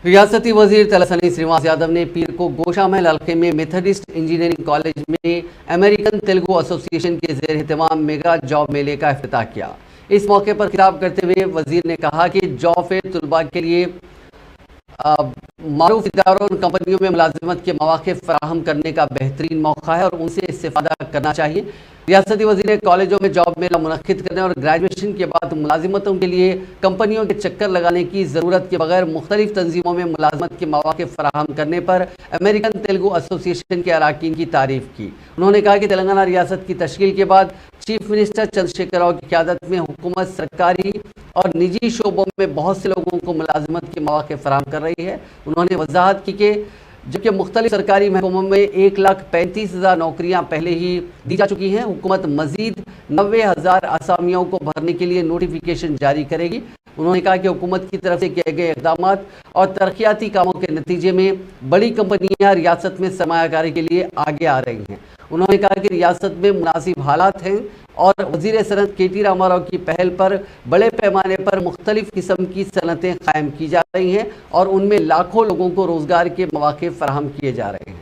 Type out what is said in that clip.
ریاستی وزیر تلسانی سریواس یادو نے پیر کو گوشہ محل علاقے میں میتھڈسٹ انجینئرنگ کالج میں امریکن تیلگو ایسوسی ایشن کے زیر اہتمام میگا جاب میلے کا افتتاح کیا۔ اس موقع پر خطاب کرتے ہوئے وزیر نے کہا کہ جاب فیئر طلباء کے لیے معروف اداروں اور کمپنیوں میں ملازمت کے مواقع فراہم کرنے کا بہترین موقع ہے اور ان سے استفادہ کرنا چاہیے۔ ریاستی وزیر نے کالجوں میں جاب میلہ منعقد کرنے اور گریجویشن کے بعد ملازمتوں کے لیے کمپنیوں کے چکر لگانے کی ضرورت کے بغیر مختلف تنظیموں میں ملازمت کے مواقع فراہم کرنے پر امریکن تیلگو ایسوسی ایشن کے اراکین کی تعریف کی۔ انہوں نے کہا کہ تلنگانہ ریاست کی تشکیل کے بعد چیف منسٹر چندرشیکھر راؤ کی قیادت میں حکومت سرکاری اور نجی شعبوں میں بہت سے لوگوں کو ملازمت کے مواقع فراہم کر رہی ہے۔ انہوں نے وضاحت کی کہ جبکہ مختلف سرکاری محکموں میں 1,35,000 نوکریاں پہلے ہی دی جا چکی ہیں، حکومت مزید 90,000 اسامیوں کو بھرنے کے لیے نوٹیفیکیشن جاری کرے گی۔ انہوں نے کہا کہ حکومت کی طرف سے کیے گئے اقدامات اور ترقیاتی کاموں کے نتیجے میں بڑی کمپنیاں ریاست میں سرمایہ کاری کے لیے آگے آ رہی ہیں۔ انہوں نے کہا کہ ریاست میں مناسب حالات ہیں اور وزیر صنعت کے ٹی راما راؤ کی پہل پر بڑے پیمانے پر مختلف قسم کی صنعتیں قائم کی جا رہی ہیں اور ان میں لاکھوں لوگوں کو روزگار کے مواقع فراہم کیے جا رہے ہیں۔